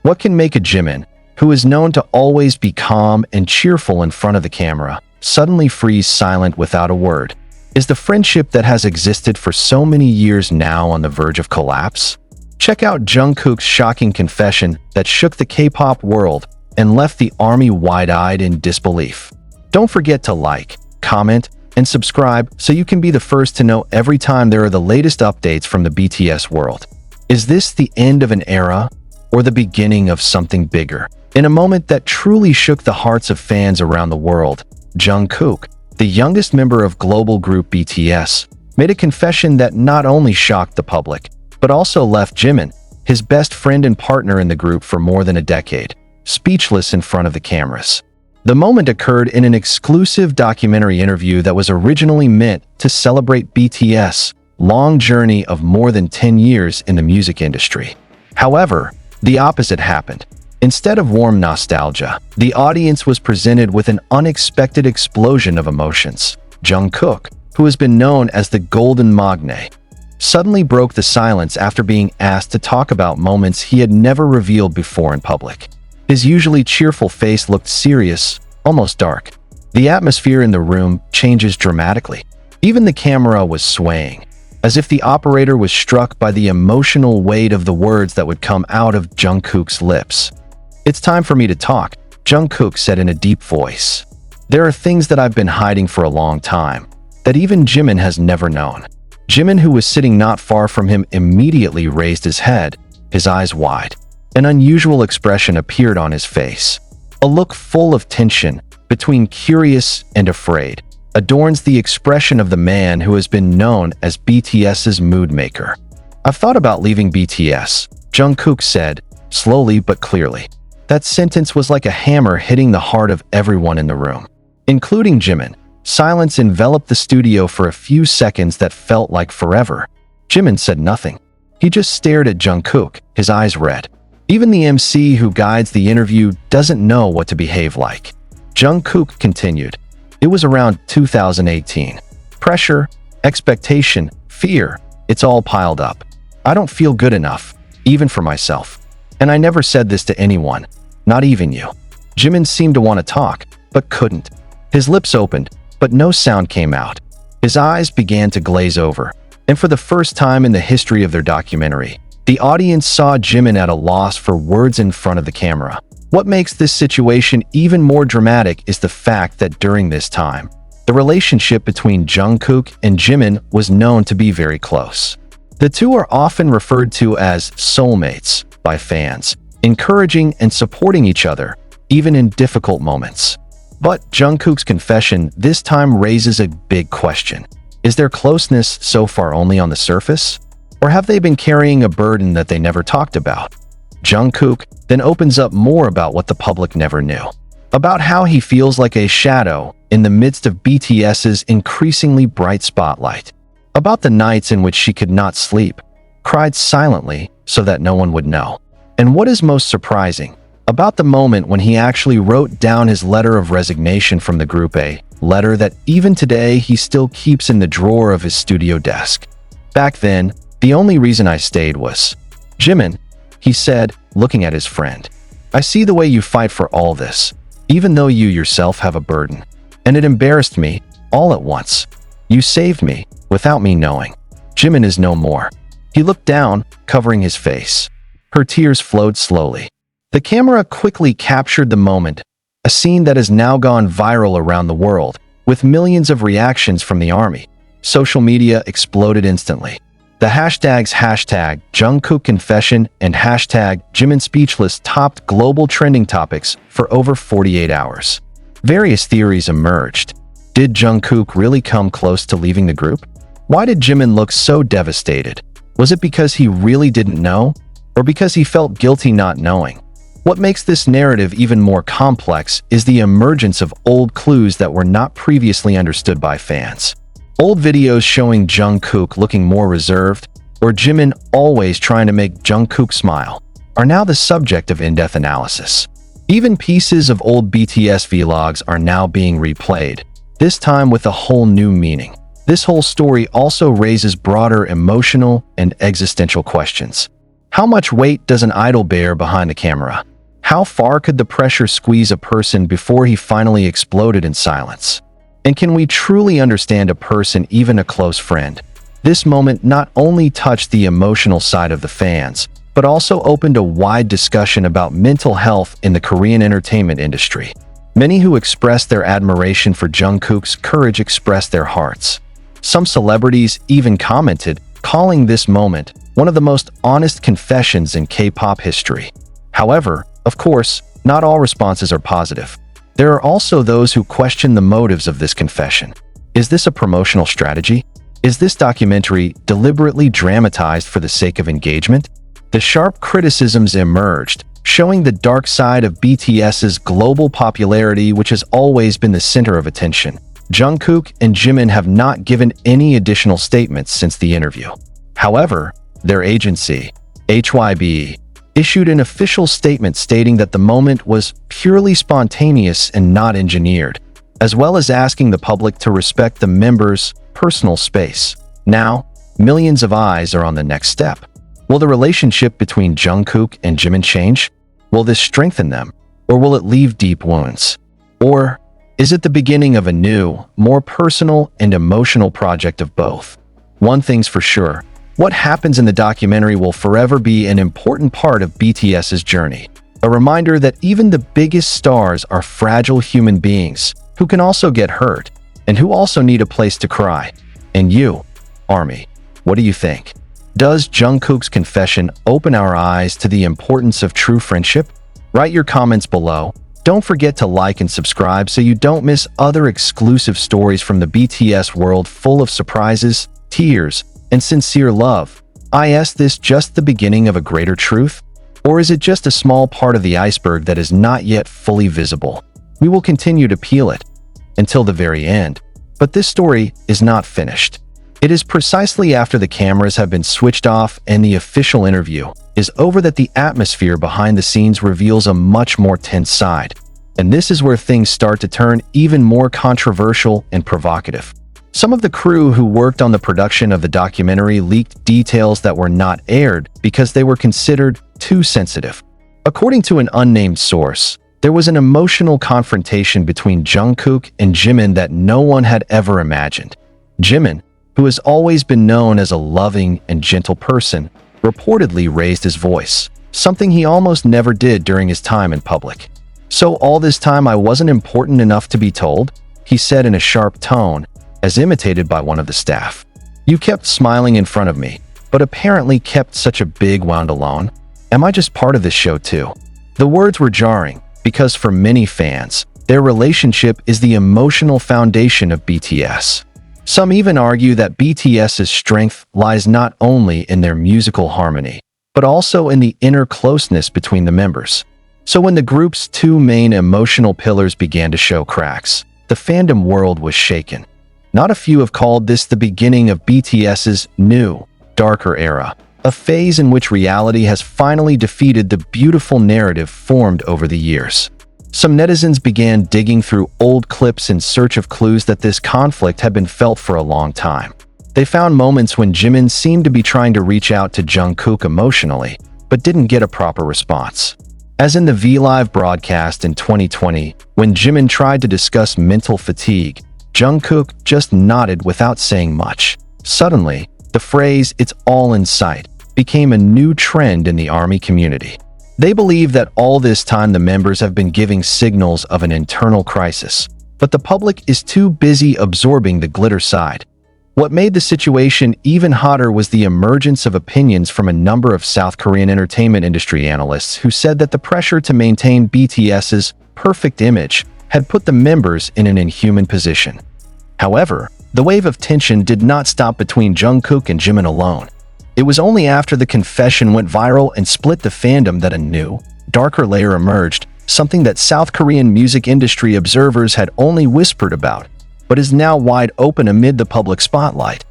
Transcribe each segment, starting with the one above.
What can make a Jimin, who is known to always be calm and cheerful in front of the camera, suddenly freeze silent without a word? Is the friendship that has existed for so many years now on the verge of collapse? Check out Jungkook's shocking confession that shook the K-pop world and left the army wide-eyed in disbelief. Don't forget to like, comment, and subscribe so you can be the first to know every time there are the latest updates from the BTS world. Is this the end of an era or the beginning of something bigger? In a moment that truly shook the hearts of fans around the world, Jungkook, the youngest member of global group BTS, made a confession that not only shocked the public, but also left Jimin, his best friend and partner in the group for more than a decade, speechless in front of the cameras. The moment occurred in an exclusive documentary interview that was originally meant to celebrate BTS' long journey of more than 10 years in the music industry. However, the opposite happened. Instead of warm nostalgia, the audience was presented with an unexpected explosion of emotions. Jungkook, who has been known as the Golden Magne, suddenly broke the silence after being asked to talk about moments he had never revealed before in public. His usually cheerful face looked serious, almost dark. The atmosphere in the room changes dramatically. Even the camera was swaying, as if the operator was struck by the emotional weight of the words that would come out of Jungkook's lips. "It's time for me to talk," Jungkook said in a deep voice. "There are things that I've been hiding for a long time, that even Jimin has never known." Jimin, who was sitting not far from him, immediately raised his head, his eyes wide. An unusual expression appeared on his face. A look full of tension, between curious and afraid, adorns the expression of the man who has been known as BTS's mood maker. "I've thought about leaving BTS," Jungkook said, slowly but clearly. That sentence was like a hammer hitting the heart of everyone in the room, including Jimin. Silence enveloped the studio for a few seconds that felt like forever. Jimin said nothing. He just stared at Jungkook, his eyes red. Even the MC who guides the interview doesn't know what to behave like. Jungkook continued. "It was around 2018. Pressure, expectation, fear, it's all piled up. I don't feel good enough, even for myself. And I never said this to anyone, not even you." Jimin seemed to want to talk, but couldn't. His lips opened, but no sound came out. His eyes began to glaze over, and for the first time in the history of their documentary, the audience saw Jimin at a loss for words in front of the camera. What makes this situation even more dramatic is the fact that during this time, the relationship between Jungkook and Jimin was known to be very close. The two are often referred to as soulmates by fans, encouraging and supporting each other, even in difficult moments. But Jungkook's confession this time raises a big question. Is their closeness so far only on the surface? Or have they been carrying a burden that they never talked about? Jungkook then opens up more about what the public never knew. About how he feels like a shadow in the midst of BTS's increasingly bright spotlight. About the nights in which she could not sleep, cried silently so that no one would know. And what is most surprising, about the moment when he actually wrote down his letter of resignation from the group, a letter that even today he still keeps in the drawer of his studio desk. "Back then, the only reason I stayed was, Jimin," he said, looking at his friend. "I see the way you fight for all this, even though you yourself have a burden. And it embarrassed me, all at once. You saved me, without me knowing. Jimin is no more." He looked down, covering his face. Her tears flowed slowly. The camera quickly captured the moment, a scene that has now gone viral around the world, with millions of reactions from the army. Social media exploded instantly. The hashtags #Jungkook confession and #Jimin speechless topped global trending topics for over 48 hours. Various theories emerged. Did Jungkook really come close to leaving the group? Why did Jimin look so devastated? Was it because he really didn't know? Or because he felt guilty not knowing? What makes this narrative even more complex is the emergence of old clues that were not previously understood by fans. Old videos showing Jungkook looking more reserved, or Jimin always trying to make Jungkook smile, are now the subject of in-depth analysis. Even pieces of old BTS vlogs are now being replayed, this time with a whole new meaning. This whole story also raises broader emotional and existential questions. How much weight does an idol bear behind the camera? How far could the pressure squeeze a person before he finally exploded in silence? And can we truly understand a person, even a close friend? This moment not only touched the emotional side of the fans, but also opened a wide discussion about mental health in the Korean entertainment industry. Many who expressed their admiration for Jungkook's courage expressed their hearts. Some celebrities even commented, calling this moment one of the most honest confessions in K-pop history. However, of course, not all responses are positive. There are also those who question the motives of this confession. Is this a promotional strategy? Is this documentary deliberately dramatized for the sake of engagement? The sharp criticisms emerged, showing the dark side of BTS's global popularity, which has always been the center of attention. Jungkook and Jimin have not given any additional statements since the interview. However, their agency, HYB, issued an official statement stating that the moment was purely spontaneous and not engineered, as well as asking the public to respect the members' personal space. Now, millions of eyes are on the next step. Will the relationship between Jungkook and Jimin change? Will this strengthen them, or will it leave deep wounds? Or is it the beginning of a new, more personal and emotional project of both? One thing's for sure. What happens in the documentary will forever be an important part of BTS's journey. A reminder that even the biggest stars are fragile human beings who can also get hurt and who also need a place to cry. And you, Army, what do you think? Does Jungkook's confession open our eyes to the importance of true friendship? Write your comments below. Don't forget to like and subscribe so you don't miss other exclusive stories from the BTS world full of surprises, tears, and sincere love. Is this just the beginning of a greater truth? Or is it just a small part of the iceberg that is not yet fully visible? We will continue to peel it until the very end. But this story is not finished. It is precisely after the cameras have been switched off and the official interview is over that the atmosphere behind the scenes reveals a much more tense side. And this is where things start to turn even more controversial and provocative. Some of the crew who worked on the production of the documentary leaked details that were not aired because they were considered too sensitive. According to an unnamed source, there was an emotional confrontation between Jungkook and Jimin that no one had ever imagined. Jimin, who has always been known as a loving and gentle person, reportedly raised his voice, something he almost never did during his time in public. "So all this time I wasn't important enough to be told?" he said in a sharp tone, as imitated by one of the staff. "You kept smiling in front of me, but apparently kept such a big wound alone. Am I just part of this show too?" The words were jarring, because for many fans, their relationship is the emotional foundation of BTS. Some even argue that BTS's strength lies not only in their musical harmony, but also in the inner closeness between the members. So when the group's two main emotional pillars began to show cracks, the fandom world was shaken. Not a few have called this the beginning of BTS's new, darker era, a phase in which reality has finally defeated the beautiful narrative formed over the years. Some netizens began digging through old clips in search of clues that this conflict had been felt for a long time. They found moments when Jimin seemed to be trying to reach out to Jungkook emotionally, but didn't get a proper response. As in the V-Live broadcast in 2020, when Jimin tried to discuss mental fatigue, Jungkook just nodded without saying much. Suddenly, the phrase "it's all in sight" became a new trend in the ARMY community. They believe that all this time the members have been giving signals of an internal crisis, but the public is too busy absorbing the glitter side. What made the situation even hotter was the emergence of opinions from a number of South Korean entertainment industry analysts who said that the pressure to maintain BTS's perfect image had put the members in an inhuman position. However, the wave of tension did not stop between Jungkook and Jimin alone. It was only after the confession went viral and split the fandom that a new, darker layer emerged, something that South Korean music industry observers had only whispered about, but is now wide open amid the public spotlight.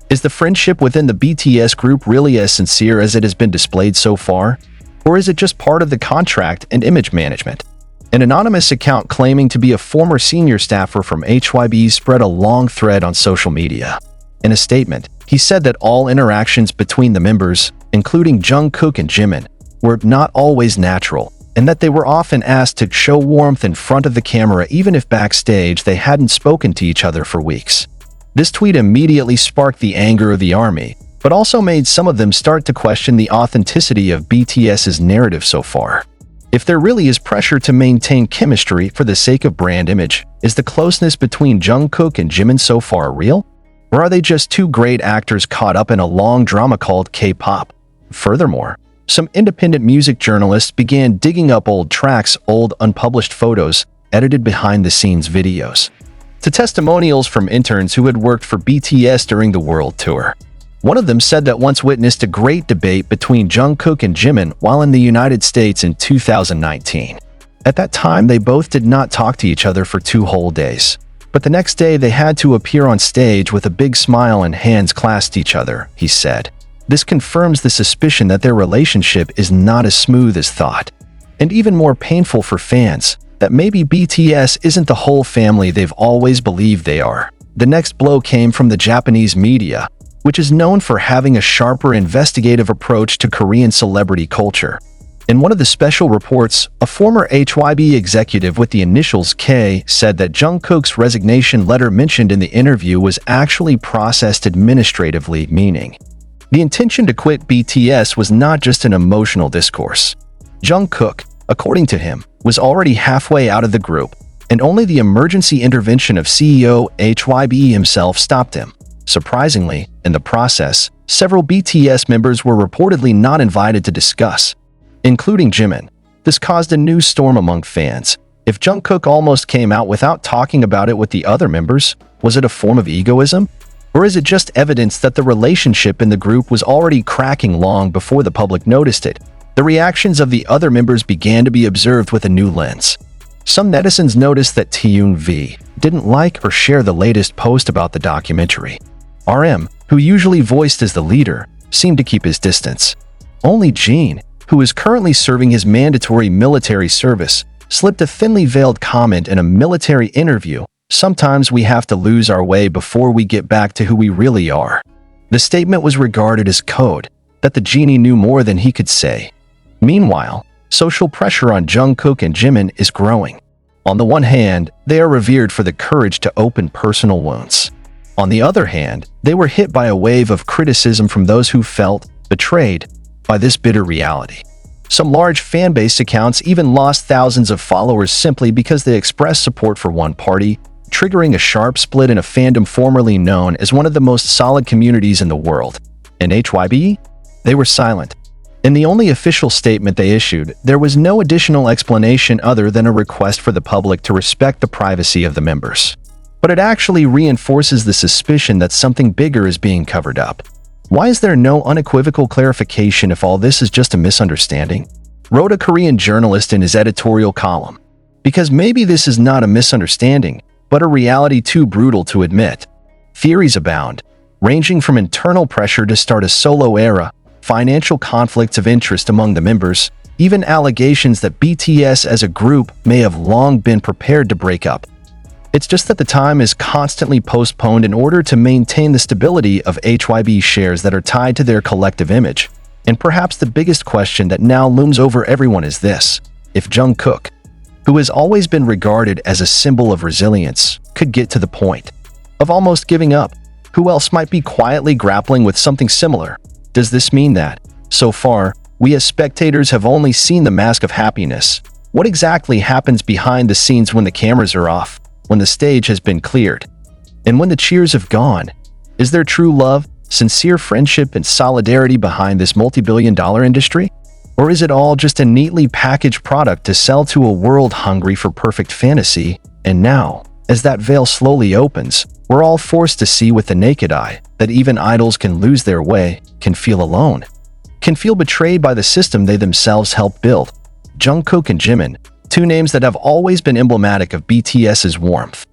Is the friendship within the BTS group really as sincere as it has been displayed so far? Or is it just part of the contract and image management? An anonymous account claiming to be a former senior staffer from HYB spread a long thread on social media. In a statement, he said that all interactions between the members including Jungkook and Jimin, were not always natural, and that they were often asked to show warmth in front of the camera even if backstage they hadn't spoken to each other for weeks. This tweet immediately sparked the anger of the army, but also made some of them start to question the authenticity of BTS's narrative so far. If there really is pressure to maintain chemistry for the sake of brand image, is the closeness between Jungkook and Jimin so far real? Or are they just two great actors caught up in a long drama called K-pop? Furthermore, some independent music journalists began digging up old tracks, old unpublished photos, edited behind-the-scenes videos, to testimonials from interns who had worked for BTS during the world tour. One of them said that once witnessed a great debate between Jungkook and Jimin while in the United States in 2019. At that time, they both did not talk to each other for 2 whole days. But the next day, they had to appear on stage with a big smile and hands clasped each other, he said. This confirms the suspicion that their relationship is not as smooth as thought. And even more painful for fans, that maybe BTS isn't the whole family they've always believed they are. The next blow came from the Japanese media, which is known for having a sharper investigative approach to Korean celebrity culture. In one of the special reports, a former HYB executive with the initials K said that Jungkook's resignation letter mentioned in the interview was actually processed administratively, meaning the intention to quit BTS was not just an emotional discourse. Jungkook, according to him, was already halfway out of the group, and only the emergency intervention of CEO HYB himself stopped him. Surprisingly, in the process, several BTS members were reportedly not invited to discuss, including Jimin. This caused a news storm among fans. If Jungkook almost came out without talking about it with the other members, was it a form of egoism? Or is it just evidence that the relationship in the group was already cracking long before the public noticed it? The reactions of the other members began to be observed with a new lens. Some netizens noticed that Taehyung V didn't like or share the latest post about the documentary. RM, who usually voiced as the leader, seemed to keep his distance. Only Jeon, who is currently serving his mandatory military service, slipped a thinly veiled comment in a military interview. Sometimes we have to lose our way before we get back to who we really are. The statement was regarded as code, that the genie knew more than he could say. Meanwhile, social pressure on Jungkook and Jimin is growing. On the one hand, they are revered for the courage to open personal wounds. On the other hand, they were hit by a wave of criticism from those who felt betrayed by this bitter reality. Some large fan-based accounts even lost thousands of followers simply because they expressed support for one party, triggering a sharp split in a fandom formerly known as one of the most solid communities in the world. In HYB, they were silent. In the only official statement they issued, there was no additional explanation other than a request for the public to respect the privacy of the members. But it actually reinforces the suspicion that something bigger is being covered up. Why is there no unequivocal clarification if all this is just a misunderstanding? Wrote a Korean journalist in his editorial column. Because maybe this is not a misunderstanding, but a reality too brutal to admit. Theories abound, ranging from internal pressure to start a solo era, financial conflicts of interest among the members, even allegations that BTS as a group may have long been prepared to break up. It's just that the time is constantly postponed in order to maintain the stability of HYB shares that are tied to their collective image. And perhaps the biggest question that now looms over everyone is this: if Jungkook, who has always been regarded as a symbol of resilience, could get to the point of almost giving up, who else might be quietly grappling with something similar? Does this mean that, so far, we as spectators have only seen the mask of happiness? What exactly happens behind the scenes when the cameras are off, when the stage has been cleared, and when the cheers have gone? Is there true love, sincere friendship, and solidarity behind this multi-billion-dollar industry? Or is it all just a neatly packaged product to sell to a world hungry for perfect fantasy? And now, as that veil slowly opens, we're all forced to see with the naked eye that even idols can lose their way, can feel alone, can feel betrayed by the system they themselves helped build. Jungkook and Jimin, two names that have always been emblematic of BTS's warmth,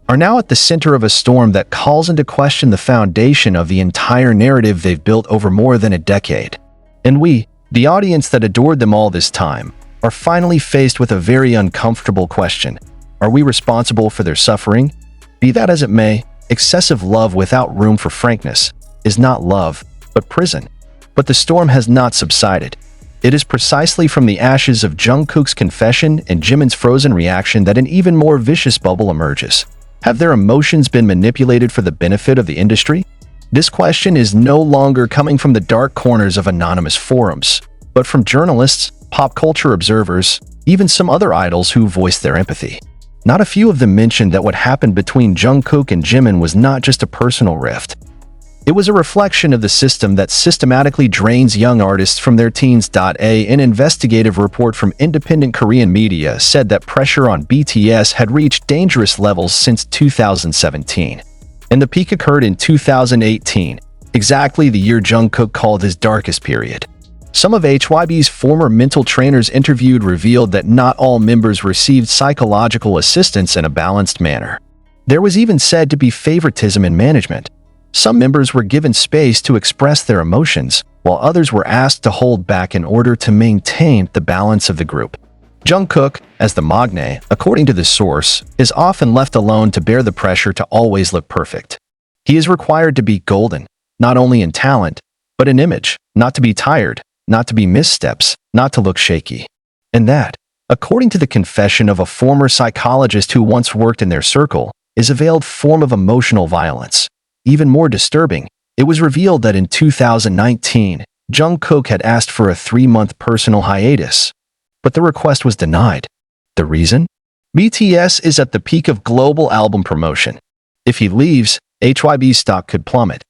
are now at the center of a storm that calls into question the foundation of the entire narrative they've built over more than a decade. And we, the audience that adored them all this time, are finally faced with a very uncomfortable question. Are we responsible for their suffering? Be that as it may, excessive love without room for frankness is not love, but prison. But the storm has not subsided. It is precisely from the ashes of Jungkook's confession and Jimin's frozen reaction that an even more vicious bubble emerges. Have their emotions been manipulated for the benefit of the industry? This question is no longer coming from the dark corners of anonymous forums, but from journalists, pop culture observers, even some other idols who voiced their empathy. Not a few of them mentioned that what happened between Jungkook and Jimin was not just a personal rift. It was a reflection of the system that systematically drains young artists from their teens. An investigative report from independent Korean media said that pressure on BTS had reached dangerous levels since 2017, and the peak occurred in 2018, exactly the year Jungkook called his darkest period. Some of HYB's former mental trainers interviewed revealed that not all members received psychological assistance in a balanced manner. There was even said to be favoritism in management. Some members were given space to express their emotions, while others were asked to hold back in order to maintain the balance of the group. Jungkook, as the magne, according to the source, is often left alone to bear the pressure to always look perfect. He is required to be golden, not only in talent, but in image, not to be tired, not to be missteps, not to look shaky. And that, according to the confession of a former psychologist who once worked in their circle, is a veiled form of emotional violence. Even more disturbing, it was revealed that in 2019, Jungkook had asked for a 3-month personal hiatus, but the request was denied. The reason? BTS is at the peak of global album promotion. If he leaves, HYB's stock could plummet.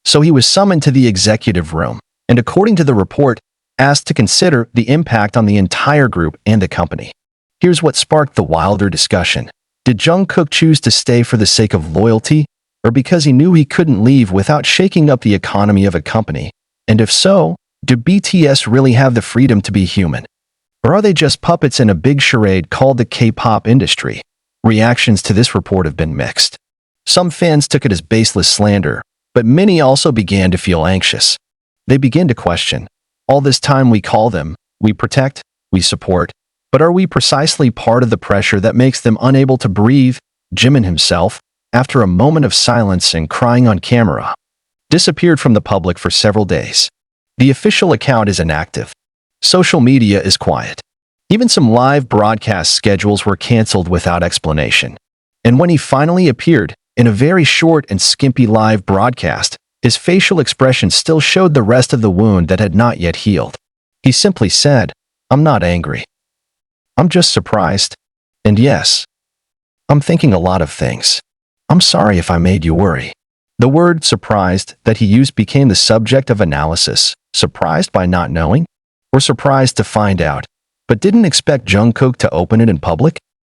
So he was summoned to the executive room, and according to the report, asked to consider the impact on the entire group and the company. Here's what sparked the wilder discussion. Did Jungkook choose to stay for the sake of loyalty, or because he knew he couldn't leave without shaking up the economy of a company? And if so, do BTS really have the freedom to be human? Or are they just puppets in a big charade called the K-pop industry? Reactions to this report have been mixed. Some fans took it as baseless slander, but many also began to feel anxious. They began to question, all this time we call them, we protect, we support, but are we precisely part of the pressure that makes them unable to breathe? Jimin himself, after a moment of silence and crying on camera, disappeared from the public for several days. The official account is inactive. Social media is quiet. Even some live broadcast schedules were canceled without explanation. And when he finally appeared, in a very short and skimpy live broadcast, his facial expression still showed the rest of the wound that had not yet healed. He simply said, "I'm not angry. I'm just surprised. And yes, I'm thinking a lot of things. I'm sorry if I made you worry." The word surprised that he used became the subject of analysis. Surprised by not knowing? Or surprised to find out, but didn't expect Jungkook to open it in public?